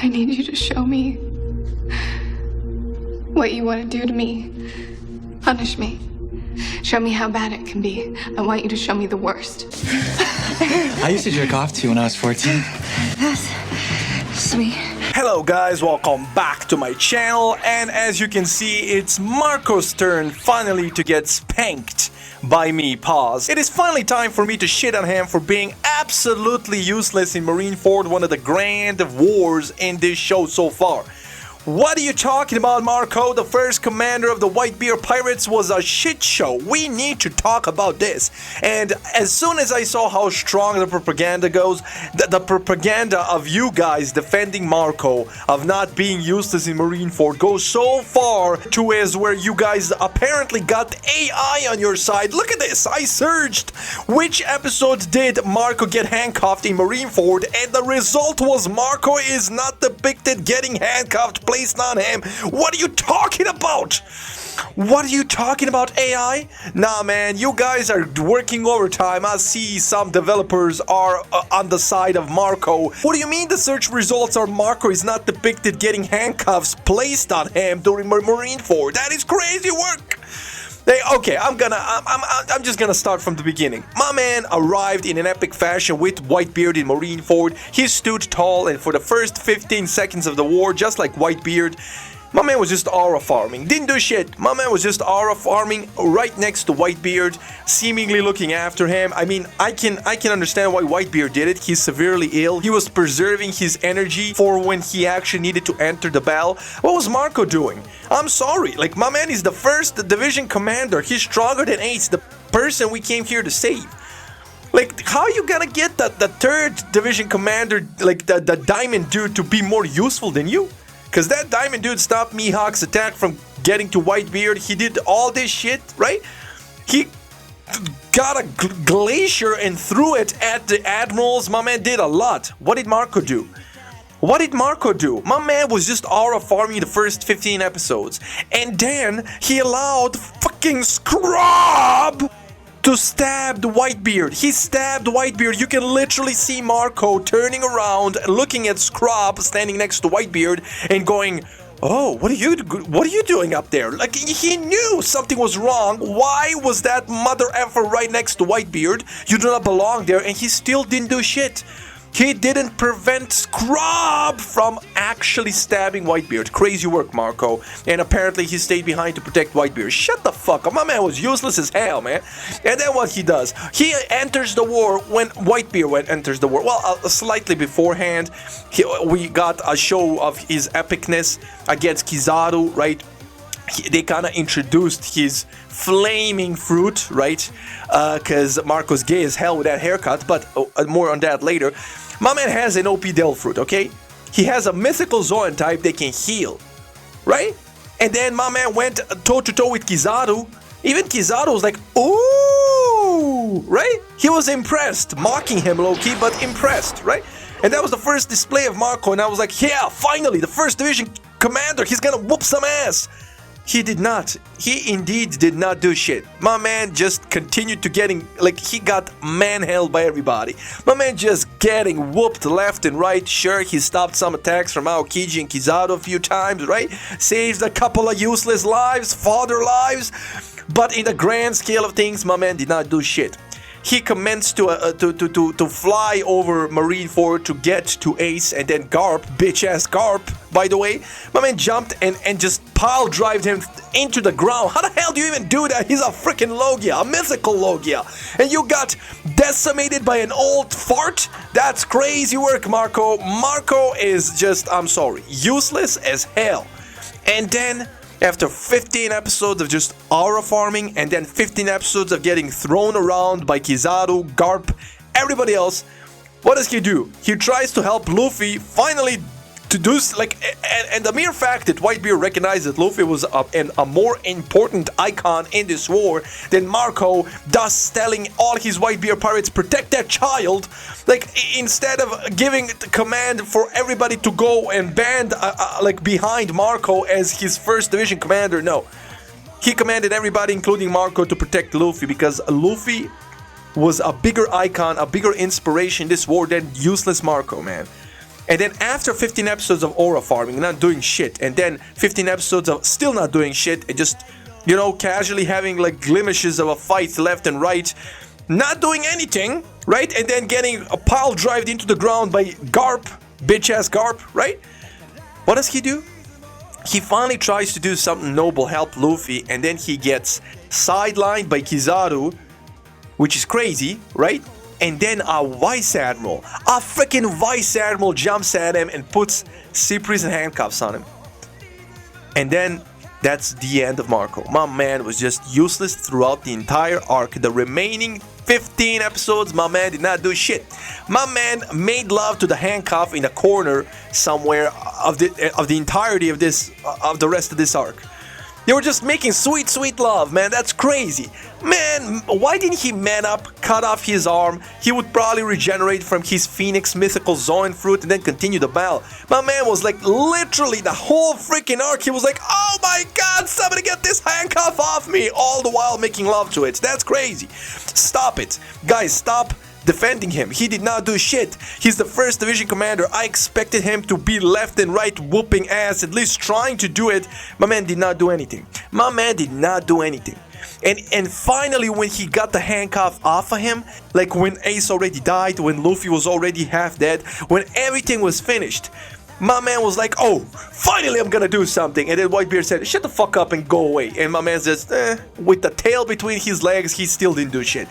I need you to show me what you want to do to me. Punish me. Show me how bad it can be. I want you to show me the worst. I used to jerk off to you when I was 14. That's sweet. Hello guys, welcome back to my channel, and as you can see, it's Marco's turn finally to get spanked by me. Pause. It is finally time for me to shit on him for being absolutely useless in Marineford, one of the grand wars in this show so far. What are you talking about, Marco? The first commander of the Whitebeard Pirates was a shit show. We need to talk about this. And as soon as I saw how strong the propaganda goes, the propaganda of you guys defending Marco, of not being useless in Marineford, goes so far to as where you guys apparently got AI on your side. Look at this. I searched which episode did Marco get handcuffed in Marineford, and the result was Marco is not depicted getting handcuffed, placed on him. What are you talking about? What are you talking about, AI? Nah, man, you guys are working overtime. I see some developers are on the side of Marco. What do you mean the search results are Marco is not depicted getting handcuffs placed on him during Marineford? That is crazy work. Okay, I'm just gonna start from the beginning. My man arrived in an epic fashion with Whitebeard in Marineford. He stood tall, and for the first 15 seconds of the war, just like Whitebeard, my man was just aura farming. Didn't do shit. My man was just aura farming right next to Whitebeard, seemingly looking after him. I mean, I can understand why Whitebeard did it. He's severely ill. He was preserving his energy for when he actually needed to enter the battle. What was Marco doing? I'm sorry. Like, my man is the first division commander. He's stronger than Ace, the person we came here to save. Like, how you gonna get the third division commander, like the diamond dude, to be more useful than you? Because that diamond dude stopped Mihawk's attack from getting to Whitebeard. He did all this shit, right? He got a glacier and threw it at the Admirals. My man did a lot. What did Marco do? What did Marco do? My man was just aura farming the first 15 episodes. And then he allowed fucking Scrub to stab the Whitebeard. He stabbed Whitebeard. You can literally see Marco turning around, looking at Scrub standing next to Whitebeard, and going, "Oh, what are you doing up there?" Like, he knew something was wrong. Why was that mother effer right next to Whitebeard? You do not belong there, and he still didn't do shit. He didn't prevent Scrub from actually stabbing Whitebeard. Crazy work, Marco. And apparently he stayed behind to protect Whitebeard. Shut the fuck up. My man was useless as hell, man. And then what he does? He enters the war when Whitebeard enters the war. Well, slightly beforehand, we got a show of his epicness against Kizaru, right? They kind of introduced his flaming fruit, right? Because Marco's gay as hell with that haircut, but more on that later. My man has an OP Del fruit, okay? He has a mythical Zoan type that can heal, right? And then my man went toe-to-toe with Kizaru. Even Kizaru was like, ooh, right? He was impressed, mocking him low-key, but impressed, right? And that was the first display of Marco, and I was like, yeah, finally, the first division commander, he's gonna whoop some ass. He did not. He indeed did not do shit. My man just continued to getting, like, he got manhandled by everybody. My man just getting whooped left and right. Sure, he stopped some attacks from Aokiji and Kizaru a few times, right? Saved a couple of useless lives, father lives. But in the grand scale of things, my man did not do shit. He commenced to fly over Marineford to get to Ace, and then Garp, bitch-ass Garp, by the way. My man jumped and just pile-drived him into the ground. How the hell do you even do that? He's a freaking Logia, a mythical Logia. And you got decimated by an old fart? That's crazy work, Marco. Marco is just, I'm sorry, useless as hell. And then, after 15 episodes of just aura farming, and then 15 episodes of getting thrown around by Kizaru, Garp, everybody else, what does he do? He tries to help Luffy finally to do, like, and the mere fact that Whitebeard recognized that Luffy was a more important icon in this war than Marco, thus telling all his Whitebeard pirates, protect that child, like, instead of giving the command for everybody to go and band, like, behind Marco as his first division commander, no. He commanded everybody, including Marco, to protect Luffy, because Luffy was a bigger icon, a bigger inspiration in this war than useless Marco, man. And then after 15 episodes of aura farming, not doing shit, and then 15 episodes of still not doing shit, and just, you know, casually having like glimpses of a fight left and right, not doing anything, right? And then getting a pile drived into the ground by Garp, bitch-ass Garp, right? What does he do? He finally tries to do something noble, help Luffy, and then he gets sidelined by Kizaru, which is crazy, right? And then a Vice Admiral, a freaking Vice Admiral jumps at him and puts sea prison handcuffs on him. And then that's the end of Marco. My man was just useless throughout the entire arc. The remaining 15 episodes, my man did not do shit. My man made love to the handcuff in a corner somewhere of the entirety of the rest of this arc. They were just making sweet, sweet love, man. That's crazy. Man, why didn't he man up, cut off his arm? He would probably regenerate from his Phoenix mythical Zoan fruit and then continue the battle. My man was like literally the whole freaking arc. He was like, oh my god, somebody get this handcuff off me, all the while making love to it. That's crazy. Stop it. Guys, stop defending him. He did not do shit. He's the first division commander. I expected him to be left and right whooping ass, at least trying to do it. My man did not do anything. My man did not do anything. And finally, when he got the handcuff off of him, like when Ace already died, when Luffy was already half dead, when everything was finished, my man was like, oh, finally I'm gonna do something. And then Whitebeard said, shut the fuck up and go away. And my man's just, with the tail between his legs, he still didn't do shit.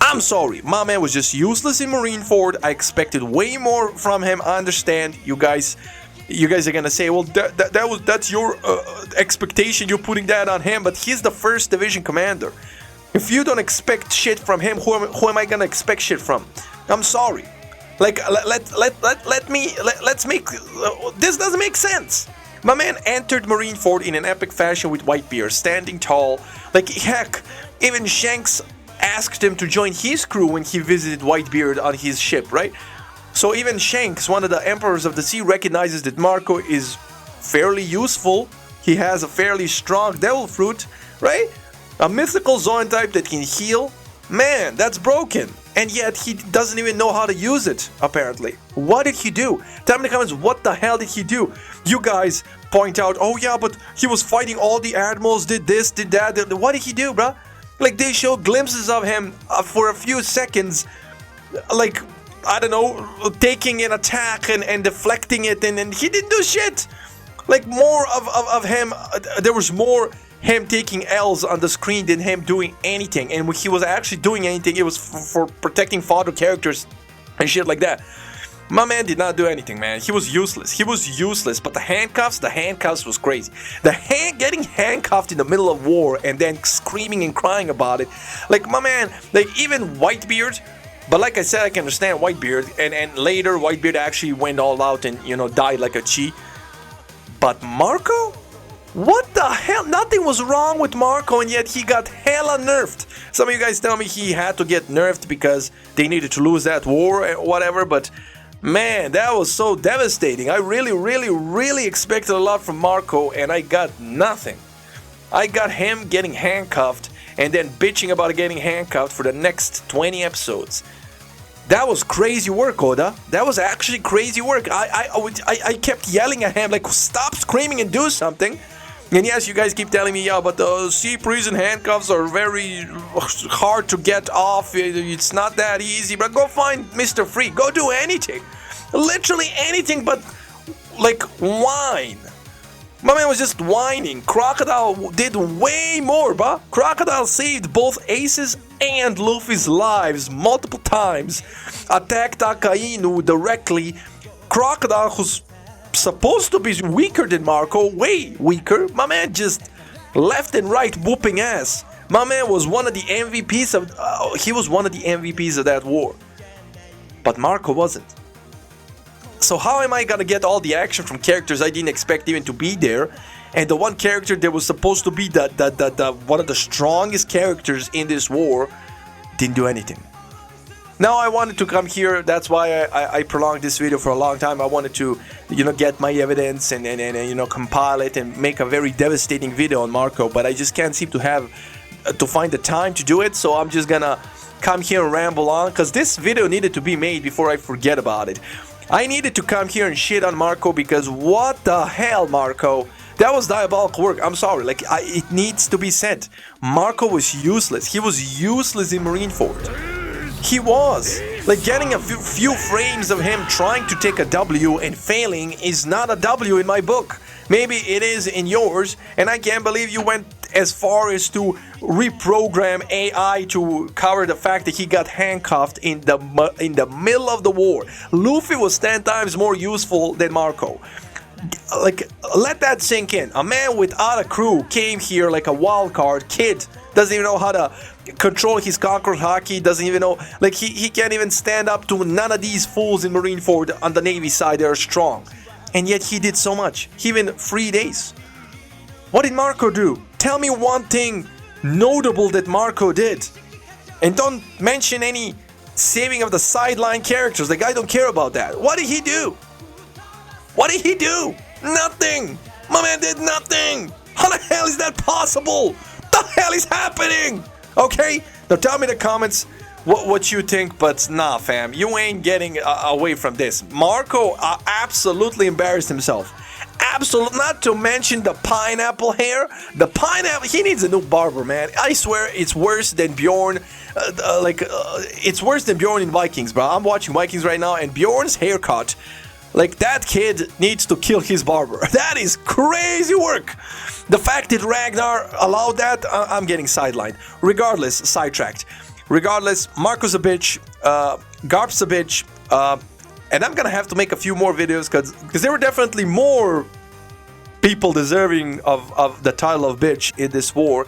I'm sorry, my man was just useless in Marineford. I expected way more from him. I understand, you guys are gonna say, well, that's your expectation. You're putting that on him, but he's the first division commander. If you don't expect shit from him, who am I gonna expect shit from? I'm sorry. Like, let's make this doesn't make sense. My man entered Marineford in an epic fashion with Whitebeard, standing tall. Like, heck, even Shanks asked him to join his crew when he visited Whitebeard on his ship, right? So even Shanks, one of the Emperors of the Sea, recognizes that Marco is fairly useful. He has a fairly strong Devil Fruit, right? A mythical Zoan type that can heal. Man, that's broken. And yet he doesn't even know how to use it, apparently. What did he do? Tell me in the comments, what the hell did he do? You guys point out, oh yeah, but he was fighting all the Admirals, did this, did that. What did he do, bruh? Like, they show glimpses of him for a few seconds, like, I don't know, taking an attack and deflecting it, and he didn't do shit. Like, more of him, there was more him taking L's on the screen than him doing anything. And when he was actually doing anything, it was for protecting fodder characters and shit like that. My man did not do anything, man. He was useless. He was useless. But the handcuffs was crazy. Getting handcuffed in the middle of war and then screaming and crying about it. Like, my man, like, even Whitebeard, but like I said, I can understand Whitebeard. And later, Whitebeard actually went all out and, you know, died like a chi. But Marco? What the hell? Nothing was wrong with Marco, and yet he got hella nerfed. Some of you guys tell me he had to get nerfed because they needed to lose that war or whatever, but man, that was so devastating. I really expected a lot from Marco, and I got nothing. I got him getting handcuffed and then bitching about getting handcuffed for the next 20 episodes. That was crazy work, Oda. That was actually crazy work. I kept yelling at him, like, stop screaming and do something. And yes, you guys keep telling me, yeah, but the sea prison handcuffs are very hard to get off. It's not that easy. But go find Mr. Free. Go do anything. Literally anything but, like, whine. My man was just whining. Crocodile did way more, bruh. Crocodile saved both Ace's and Luffy's lives multiple times. Attacked Akainu directly. Crocodile, who's supposed to be weaker than Marco, way weaker. My man just left and right whooping ass. My man was one of the MVPs of he was one of the MVPs of that war. But Marco wasn't. So how am I gonna get all the action from characters I didn't expect even to be there? And the one character that was supposed to be the one of the strongest characters in this war didn't do anything. Now I wanted to come here. That's why I prolonged this video for a long time. I wanted to, you know, get my evidence and you know, compile it and make a very devastating video on Marco. But I just can't seem to have to find the time to do it. So I'm just gonna come here and ramble on because this video needed to be made before I forget about it. I needed to come here and shit on Marco because what the hell, Marco? That was diabolical work. I'm sorry. Like, it needs to be said. Marco was useless. He was useless in Marineford. He was. Like, getting a few frames of him trying to take a W and failing is not a W in my book. Maybe it is in yours, and I can't believe you went as far as to reprogram AI to cover the fact that he got handcuffed in the middle of the war. Luffy was 10 times more useful than Marco. Like, let that sink in. A man without a crew came here like a wild card kid, doesn't even know how to control his conqueror hockey, doesn't even know, like, he can't even stand up to none of these fools in Marineford on the Navy side. They're strong, and yet he did so much, even 3 days. What did Marco do? Tell me one thing notable that Marco did, and don't mention any saving of the sideline characters. Like, I don't care about that. What did he do? What did he do? Nothing! My man did nothing! How the hell is that possible? The hell is happening? Okay? Now tell me in the comments what you think, but nah, fam. You ain't getting away from this. Marco absolutely embarrassed himself. Absolutely, not to mention the pineapple hair. The pineapple, he needs a new barber, man. I swear it's worse than Bjorn. It's worse than Bjorn in Vikings, bro. I'm watching Vikings right now, and Bjorn's haircut, like, that kid needs to kill his barber. That is crazy work. The fact that Ragnar allowed that, I'm getting sidelined. Regardless, sidetracked. Regardless, Marco's a bitch, Garp's a bitch, and I'm gonna have to make a few more videos because there were definitely more people deserving of the title of bitch in this war.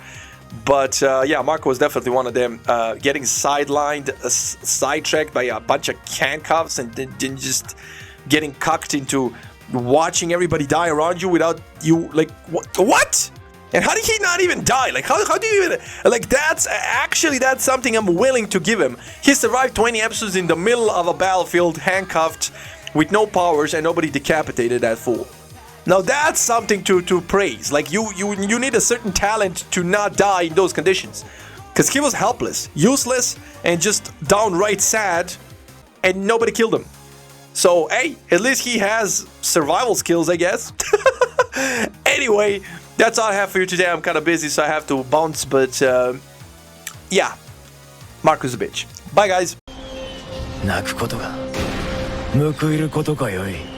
But yeah, Marco was definitely one of them. Getting sidelined, sidetracked by a bunch of handcuffs, and then just getting cucked into watching everybody die around you without you, like, what? And how did he not even die? Like, how do you even, like, that's something I'm willing to give him. He survived 20 episodes in the middle of a battlefield, handcuffed, with no powers, and nobody decapitated that fool. Now that's something to praise. Like, you need a certain talent to not die in those conditions, because he was helpless, useless, and just downright sad, and nobody killed him. So, hey, at least he has survival skills, I guess. Anyway, that's all I have for you today. I'm kind of busy, so I have to bounce, but yeah, Marco's a bitch. Bye, guys. 泣くことが報いることかよい。